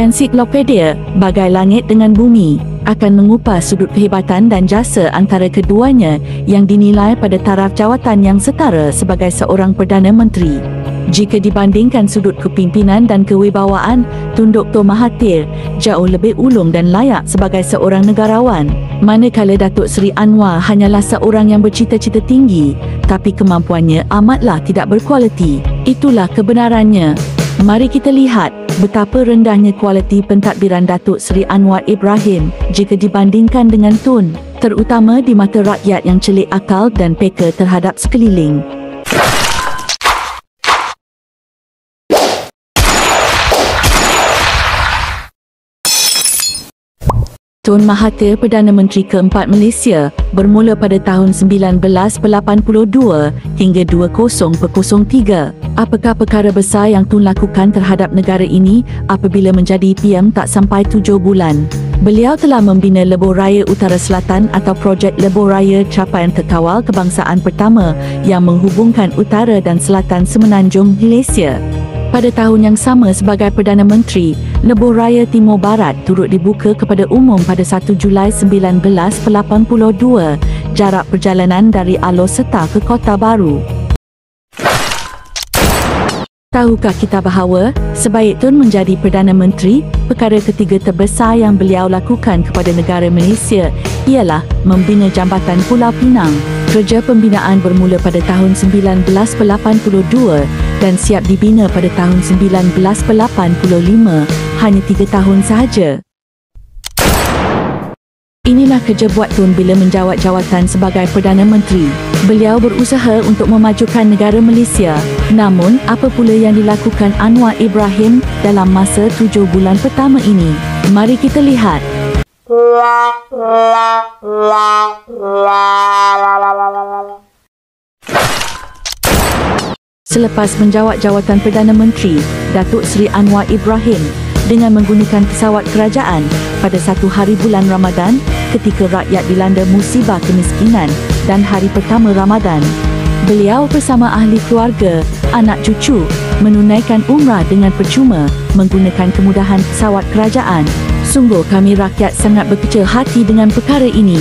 Ensiklopedia Bagai Langit dengan Bumi akan mengupas sudut kehebatan dan jasa antara keduanya yang dinilai pada taraf jawatan yang setara sebagai seorang Perdana Menteri. Jika dibandingkan sudut kepimpinan dan kewibawaan, Tun Dr. Mahathir jauh lebih ulung dan layak sebagai seorang negarawan. Manakala Datuk Seri Anwar hanyalah seorang yang bercita-cita tinggi, tapi kemampuannya amatlah tidak berkualiti. Itulah kebenarannya. Mari kita lihat betapa rendahnya kualiti pentadbiran Datuk Seri Anwar Ibrahim jika dibandingkan dengan Tun, terutama di mata rakyat yang celik akal dan peka terhadap sekeliling. Tun Mahathir, Perdana Menteri keempat Malaysia, bermula pada tahun 1982 hingga 2003. Apakah perkara besar yang Tun lakukan terhadap negara ini apabila menjadi PM tak sampai 7 bulan? Beliau telah membina Lebuh Raya Utara Selatan atau projek Lebuh Raya capaian terkawal kebangsaan pertama yang menghubungkan utara dan selatan semenanjung Malaysia. Pada tahun yang sama sebagai Perdana Menteri, Lebuh Raya Timur Barat turut dibuka kepada umum pada 1 Julai 1982, jarak perjalanan dari Alor Setar ke Kota Baru. Tahukah kita bahawa sebaik Tun menjadi Perdana Menteri, perkara ketiga terbesar yang beliau lakukan kepada negara Malaysia ialah membina Jambatan Pulau Pinang. Kerja pembinaan bermula pada tahun 1982 dan siap dibina pada tahun 1985, hanya 3 tahun sahaja. Inilah kerja buat Tun bila menjawat jawatan sebagai Perdana Menteri. Beliau berusaha untuk memajukan negara Malaysia. Namun, apa pula yang dilakukan Anwar Ibrahim dalam masa 7 bulan pertama ini? Mari kita lihat. Selepas menjawat jawatan Perdana Menteri, Datuk Seri Anwar Ibrahim dengan menggunakan pesawat kerajaan pada 1 hari bulan Ramadan ketika rakyat dilanda musibah kemiskinan dan hari pertama Ramadan. Beliau bersama ahli keluarga, anak cucu, menunaikan umrah dengan percuma menggunakan kemudahan pesawat kerajaan. Sungguh kami rakyat sangat berkecil hati dengan perkara ini.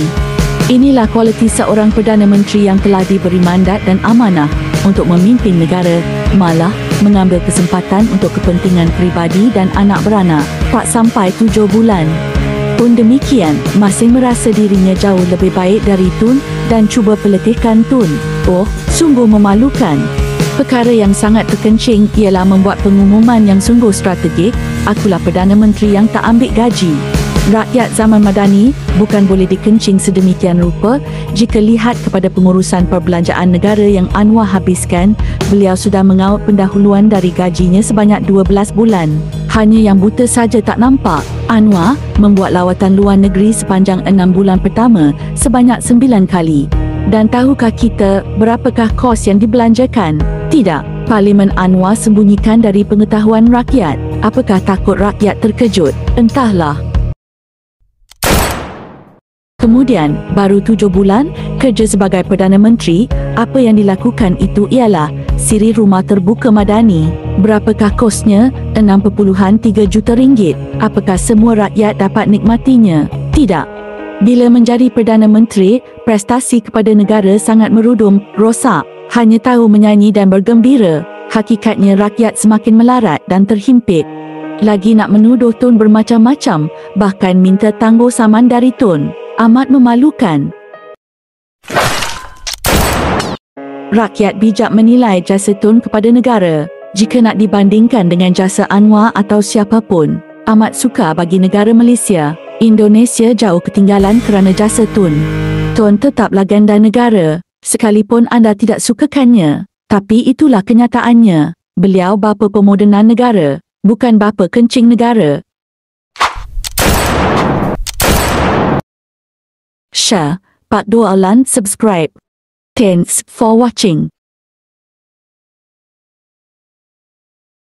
Inilah kualiti seorang Perdana Menteri yang telah diberi mandat dan amanah untuk memimpin negara, malah mengambil kesempatan untuk kepentingan peribadi dan anak beranak. Tak sampai 7 bulan. Pun demikian, masih merasa dirinya jauh lebih baik dari Tun dan cuba peletihkan Tun. Oh, sungguh memalukan. Perkara yang sangat terkencing ialah membuat pengumuman yang sungguh strategik, akulah Perdana Menteri yang tak ambil gaji. Rakyat zaman Madani bukan boleh dikencing sedemikian rupa. Jika lihat kepada pengurusan perbelanjaan negara yang Anwar habiskan, beliau sudah mengaut pendahuluan dari gajinya sebanyak 12 bulan. Hanya yang buta saja tak nampak, Anwar membuat lawatan luar negeri sepanjang 6 bulan pertama sebanyak 9 kali. Dan tahukah kita berapakah kos yang dibelanjakan? Tidak, Parlimen Anwar sembunyikan dari pengetahuan rakyat. Apakah takut rakyat terkejut? Entahlah. Kemudian, baru 7 bulan kerja sebagai Perdana Menteri, apa yang dilakukan itu ialah siri rumah terbuka Madani. Berapakah kosnya? 6.3 juta ringgit. Apakah semua rakyat dapat nikmatinya? Tidak. Bila menjadi Perdana Menteri, prestasi kepada negara sangat merudum, rosak. Hanya tahu menyanyi dan bergembira. Hakikatnya rakyat semakin melarat dan terhimpit. Lagi nak menuduh Tun bermacam-macam, bahkan minta tangguh saman dari Tun. Amat memalukan. Rakyat bijak menilai jasa Tun kepada negara. Jika nak dibandingkan dengan jasa Anwar atau siapapun, amat suka bagi negara Malaysia. Indonesia jauh ketinggalan kerana jasa Tun. Tun tetap legenda negara, sekalipun anda tidak sukakannya. Tapi itulah kenyataannya. Beliau bapa pemodenan negara, bukan bapa kencing negara. Share, Pak Doalan subscribe. Thanks for watching.